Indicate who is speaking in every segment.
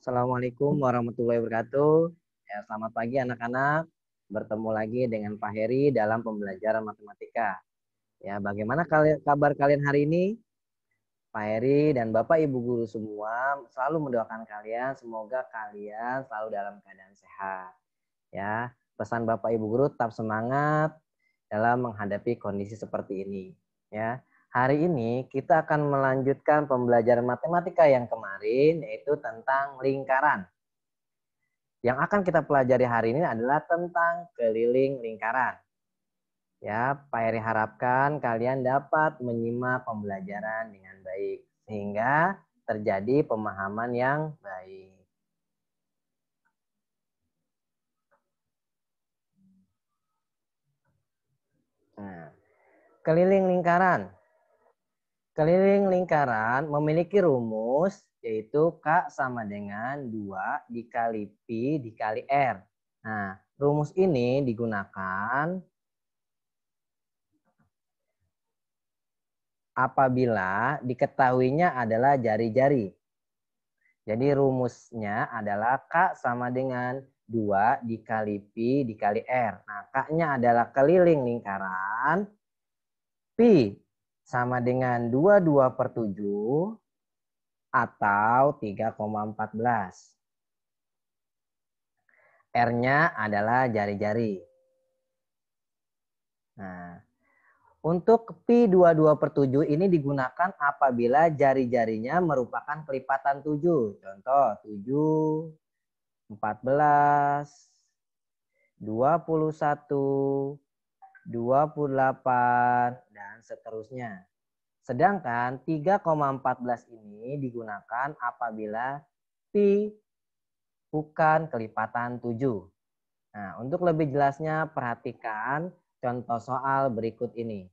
Speaker 1: Assalamualaikum warahmatullahi wabarakatuh. Ya, selamat pagi anak-anak. Bertemu lagi dengan Pak Heri dalam pembelajaran matematika. Ya, bagaimana kabar kalian hari ini? Pak Heri dan Bapak Ibu guru semua selalu mendoakan kalian semoga kalian selalu dalam keadaan sehat. Ya, pesan Bapak Ibu guru tetap semangat dalam menghadapi kondisi seperti ini. Ya, hari ini kita akan melanjutkan pembelajaran matematika yang kemarin yaitu tentang lingkaran. Yang akan kita pelajari hari ini adalah tentang keliling lingkaran. Ya, Pak Heri harapkan kalian dapat menyimak pembelajaran dengan baik sehingga terjadi pemahaman yang baik. Nah, keliling lingkaran. Keliling lingkaran memiliki rumus yaitu K sama dengan 2 dikali Pi dikali R. Nah, rumus ini digunakan apabila diketahuinya adalah jari-jari. Jadi rumusnya adalah K sama dengan 2 dikali Pi dikali R. Nah, K-nya adalah keliling lingkaran. Pi sama dengan 22/7 atau 3,14. R-nya adalah jari-jari. Nah, untuk Pi 22/7 ini digunakan apabila jari-jarinya merupakan kelipatan 7. Contoh 7, 14, 21, 28, dan seterusnya. Sedangkan 3,14 ini digunakan apabila Pi bukan kelipatan 7. Nah, untuk lebih jelasnya perhatikan contoh soal berikut ini.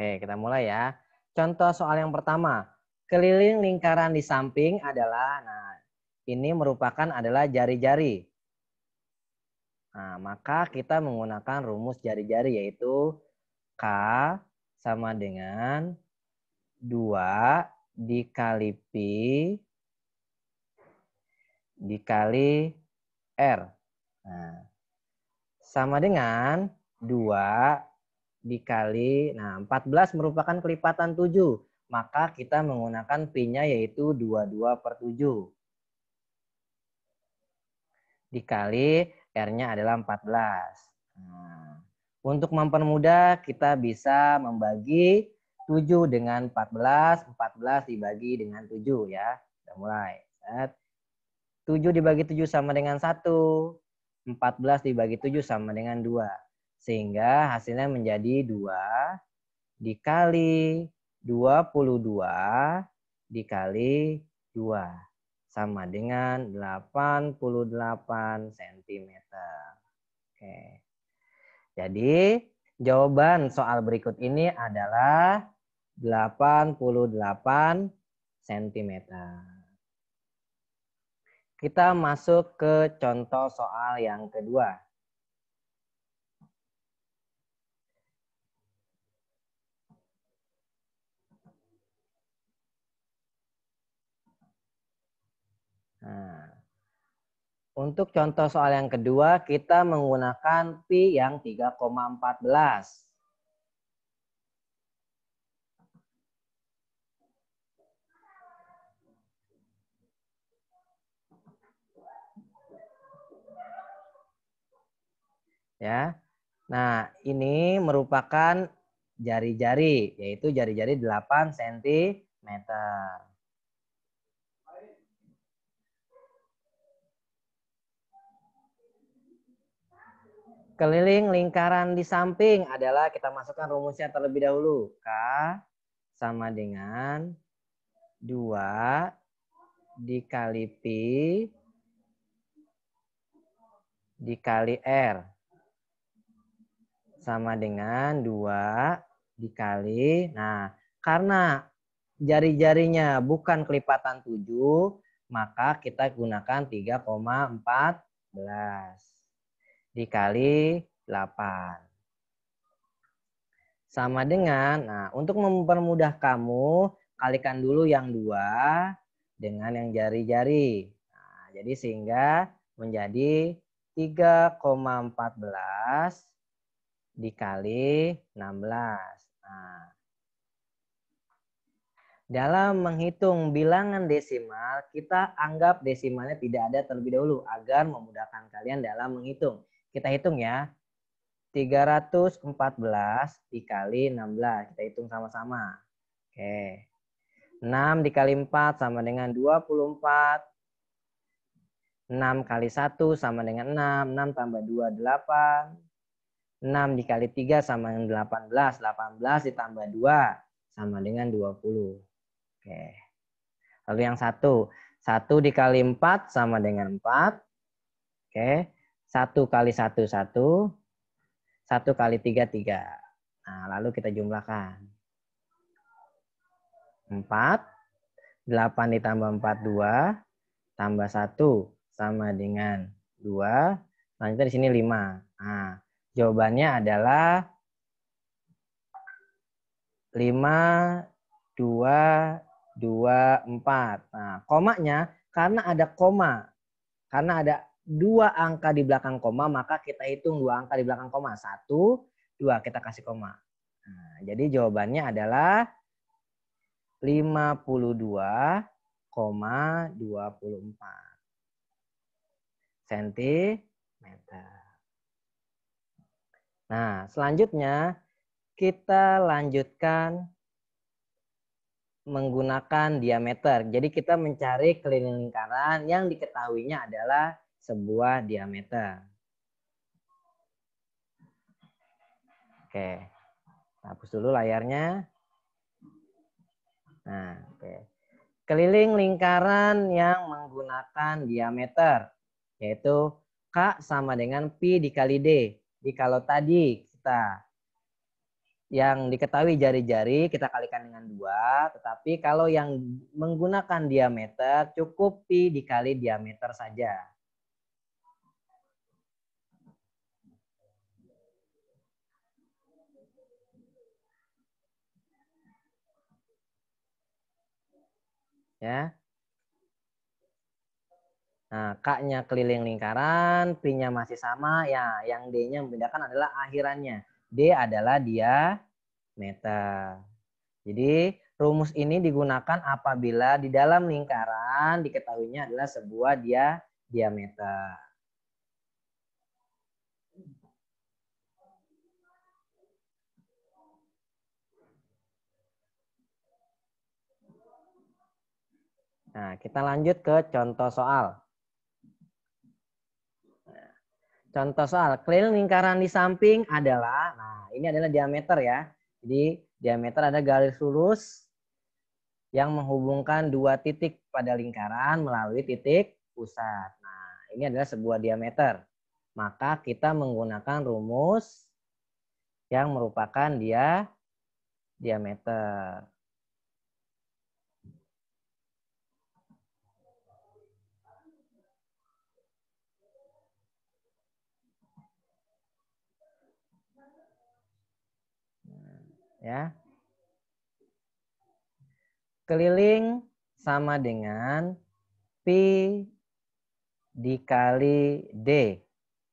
Speaker 1: Oke, kita mulai ya. Contoh soal yang pertama. Keliling lingkaran di samping adalah, nah ini merupakan adalah jari-jari. Nah, maka kita menggunakan rumus jari-jari yaitu K sama dengan 2 dikali Pi dikali R. Nah, sama dengan 2 dikali, nah 14 merupakan kelipatan 7. Maka kita menggunakan Pi-nya yaitu 22/7. Dikali R-nya adalah 14. Nah, untuk mempermudah kita bisa membagi 7 dengan 14. 14 dibagi dengan 7 ya. Kita mulai. 7 dibagi 7 sama dengan 1. 14 dibagi 7 sama dengan 2. Sehingga hasilnya menjadi 2 dikali 22 dikali 2. Sama dengan 88 cm. Oke. Jadi jawaban soal berikut ini adalah 88 cm. Kita masuk ke contoh soal yang kedua. Nah, untuk contoh soal yang kedua, kita menggunakan Pi yang 3,14. Ya. Nah, ini merupakan jari-jari, yaitu jari-jari 8 cm. Keliling lingkaran di samping adalah kita masukkan rumusnya terlebih dahulu. K sama dengan 2 dikali Pi dikali R sama dengan 2 dikali. Nah, karena jari-jarinya bukan kelipatan 7, maka kita gunakan 3,14 dikali 8. Sama dengan, nah untuk mempermudah kamu, kalikan dulu yang 2 dengan yang jari-jari. Nah, jadi sehingga menjadi 3,14 dikali 16. Nah, dalam menghitung bilangan desimal, kita anggap desimalnya tidak ada terlebih dahulu agar memudahkan kalian dalam menghitung. Kita hitung ya. 314 dikali 16. Kita hitung sama-sama. Oke. 6 dikali 4 sama dengan 24. 6 kali 1 sama dengan 6. 6 tambah 2, 8. 6 dikali 3 sama dengan 18. 18 ditambah 2 sama dengan 20. Oke. Lalu yang 1. 1 dikali 4 sama dengan 4. Oke. 1 kali 1, 1. 1 kali 3, 3. Nah, lalu kita jumlahkan. 4. 8 ditambah 4, 2. Tambah 1 sama dengan 2. Selanjutnya di sini 5. Nah, jawabannya adalah 5, 2, 2, 4. Nah, komanya karena ada koma. Karena ada 2 angka di belakang koma, maka kita hitung 2 angka di belakang koma. 1, 2, kita kasih koma. Nah, jadi jawabannya adalah 52,24 sentimeter. Nah, selanjutnya kita lanjutkan menggunakan diameter. Jadi kita mencari keliling lingkaran yang diketahuinya adalah sebuah diameter. Oke, hapus dulu layarnya. Nah, oke. Keliling lingkaran yang menggunakan diameter, yaitu K sama dengan Pi dikali D. Jadi kalau tadi kita yang diketahui jari-jari kita kalikan dengan 2, tetapi kalau yang menggunakan diameter cukup Pi dikali diameter saja. Ya. Nah, K-nya keliling lingkaran, Pi-nya masih sama, ya yang D-nya membedakan adalah akhirannya. D adalah diameter. Jadi rumus ini digunakan apabila di dalam lingkaran diketahuinya adalah sebuah diameter. Nah, kita lanjut ke contoh soal. Contoh soal, keliling lingkaran di samping adalah, nah ini adalah diameter ya. Jadi diameter ada garis lurus yang menghubungkan 2 titik pada lingkaran melalui titik pusat. Nah, ini adalah sebuah diameter. Maka kita menggunakan rumus yang merupakan diameter. Ya. Keliling sama dengan Pi dikali D.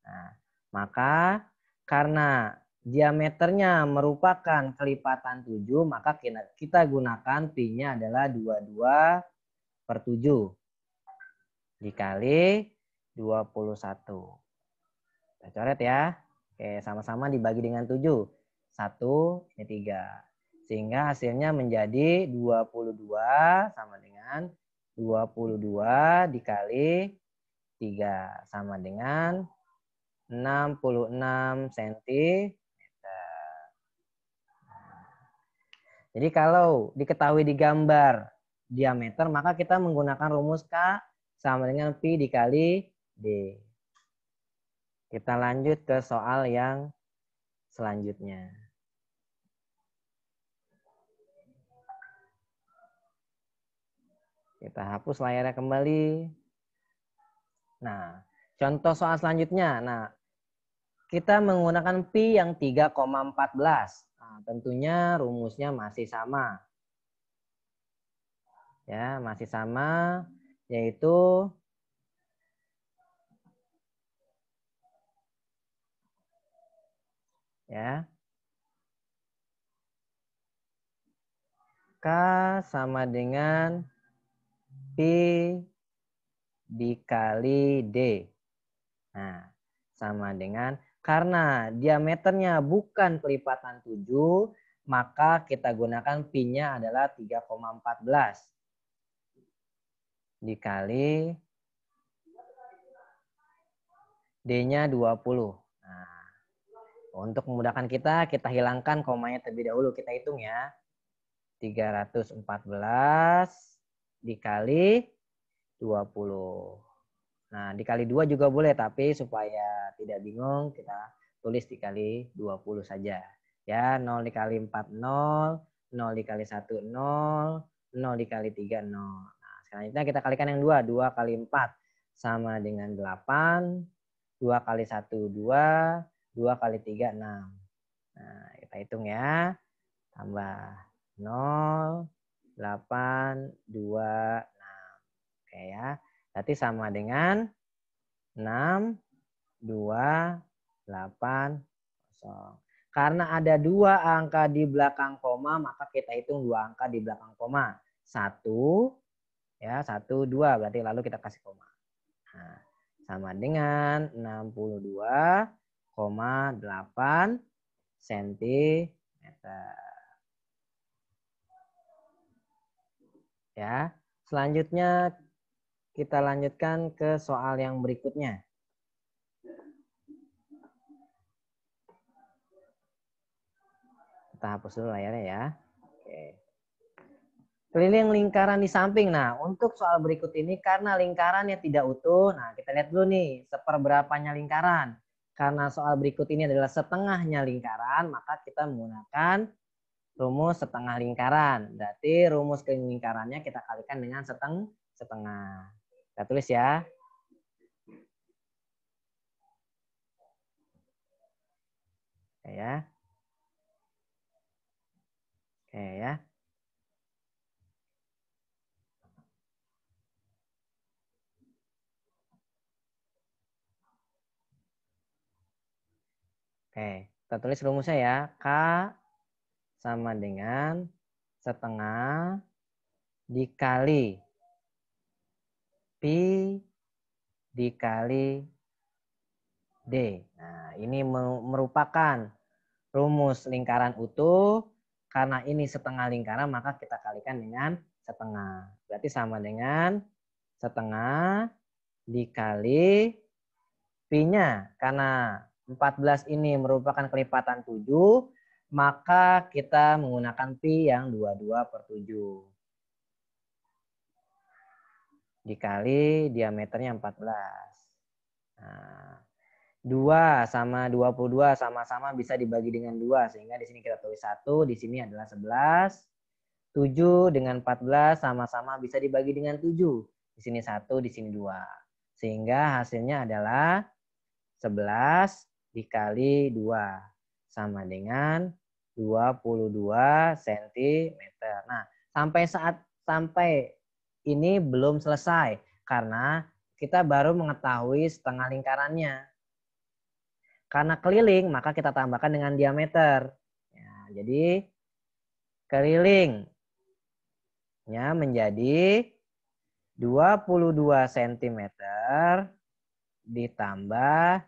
Speaker 1: Nah, maka karena diameternya merupakan kelipatan 7, maka kita gunakan Pi-nya adalah 22/7 dikali 21. Kita coret ya. Oke, sama-sama dibagi dengan 7. 1, ini 3. Sehingga hasilnya menjadi 22 sama dengan 22 dikali 3 sama dengan 66 cm. Jadi kalau diketahui di gambar diameter, maka kita menggunakan rumus K sama dengan Pi dikali D. Kita lanjut ke soal yang selanjutnya. Kita hapus layarnya kembali. Nah, contoh soal selanjutnya. Nah, kita menggunakan pi yang 3,14. Nah, tentunya rumusnya masih sama. Ya, masih sama, yaitu ya K sama dengan pi dikali D. Nah, sama dengan karena diameternya bukan kelipatan 7, maka kita gunakan pi-nya adalah 3,14 dikali D-nya 20. Nah, untuk memudahkan kita hilangkan komanya terlebih dahulu. Kita hitung ya. 314 dikali 20. Nah, dikali 2 juga boleh, tapi supaya tidak bingung, kita tulis dikali 20 saja. Ya, 0 dikali 4, 0. 0 dikali 1, 0. 0 dikali 3, 0. Nah, selanjutnya kita kalikan yang 2. 2 kali 4 sama dengan 8. 2 kali 1, 2. 2 kali 3, 6. Nah, kita hitung ya. Tambah 0, 8, 2, 6. Oke ya. Berarti sama dengan 6, 2, 8, 0. Karena ada 2 angka di belakang koma, maka kita hitung 2 angka di belakang koma. 1, ya, 1, 2. Berarti lalu kita kasih koma. Nah, sama dengan 62,8 cm. Ya, selanjutnya kita lanjutkan ke soal yang berikutnya. Kita hapus dulu layarnya ya. Oke. Keliling lingkaran di samping. Nah, untuk soal berikut ini karena lingkarannya tidak utuh, nah kita lihat dulu nih seperberapanya lingkaran. Karena soal berikut ini adalah setengahnya lingkaran, maka kita menggunakan rumus setengah lingkaran. Berarti rumus keliling lingkarannya kita kalikan dengan setengah. Kita tulis ya. Oke ya. Oke ya. Oke, kita tulis rumusnya ya. K sama dengan setengah dikali pi dikali D. Nah, ini merupakan rumus lingkaran utuh. Karena ini setengah lingkaran, maka kita kalikan dengan setengah. Berarti sama dengan setengah dikali pi-nya. Karena 14 ini merupakan kelipatan 7, maka kita menggunakan pi yang 22/7. Dikali diameternya 14. Nah, 2 sama 22 sama-sama bisa dibagi dengan 2. Sehingga di sini kita tulis 1, di sini adalah 11. 7 dengan 14 sama-sama bisa dibagi dengan 7. Di sini 1, di sini 2. Sehingga hasilnya adalah 11 dikali 2. Sama dengan 22 cm. Nah, sampai ini belum selesai. Karena kita baru mengetahui setengah lingkarannya. Karena keliling, maka kita tambahkan dengan diameter. Ya, jadi kelilingnya menjadi 22 cm ditambah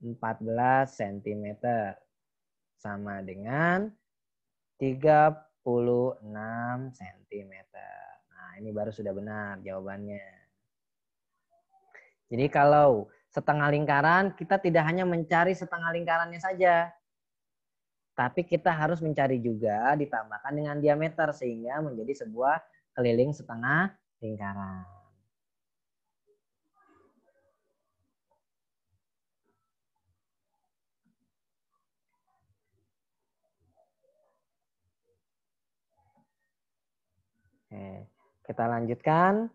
Speaker 1: 14 cm. Sama dengan 36 cm. Nah, ini baru sudah benar jawabannya. Jadi kalau setengah lingkaran, kita tidak hanya mencari setengah lingkarannya saja. Tapi kita harus mencari juga ditambahkan dengan diameter sehingga menjadi sebuah keliling setengah lingkaran. Kita lanjutkan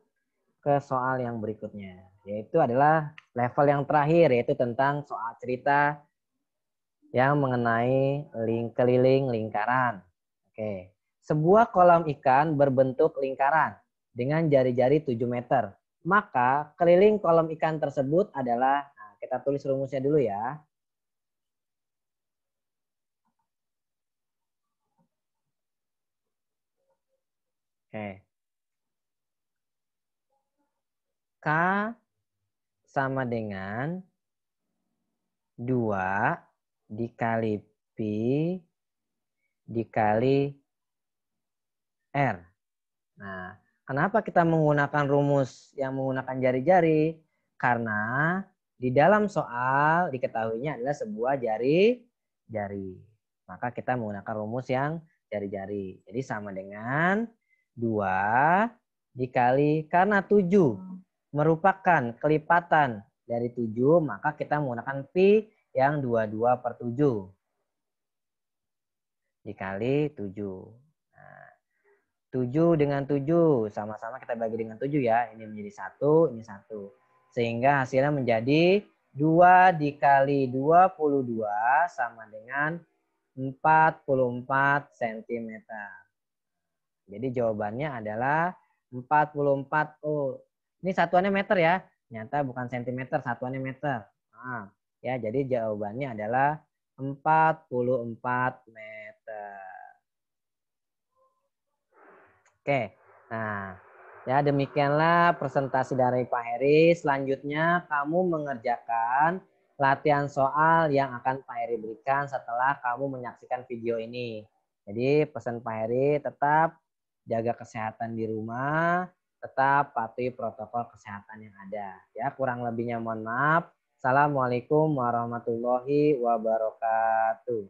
Speaker 1: ke soal yang berikutnya, yaitu adalah level yang terakhir, yaitu tentang soal cerita yang mengenai keliling lingkaran. Oke. Sebuah kolam ikan berbentuk lingkaran dengan jari-jari 7 meter. Maka keliling kolam ikan tersebut adalah, nah, kita tulis rumusnya dulu ya. Oke. K sama dengan 2 dikali Pi dikali R. Nah, kenapa kita menggunakan rumus yang menggunakan jari-jari? Karena di dalam soal diketahuinya adalah sebuah jari. Maka kita menggunakan rumus yang jari-jari. Jadi sama dengan 2 dikali, karena 7 merupakan kelipatan dari 7, maka kita menggunakan pi yang 22/7 dikali 7. Nah, 7 dengan 7 sama-sama kita bagi dengan 7 ya. Ini menjadi 1, ini 1. Sehingga hasilnya menjadi 2 dikali 22 sama dengan 44 cm. Jadi jawabannya adalah 44. Oh, ini satuannya meter ya. Ternyata bukan sentimeter, satuannya meter. Nah, ya, jadi jawabannya adalah 44 meter. Oke. Nah, ya demikianlah presentasi dari Pak Heri. Selanjutnya kamu mengerjakan latihan soal yang akan Pak Heri berikan setelah kamu menyaksikan video ini. Jadi pesan Pak Heri, tetap jaga kesehatan di rumah, tetap patuhi protokol kesehatan yang ada. Ya, kurang lebihnya mohon maaf. Assalamualaikum warahmatullahi wabarakatuh.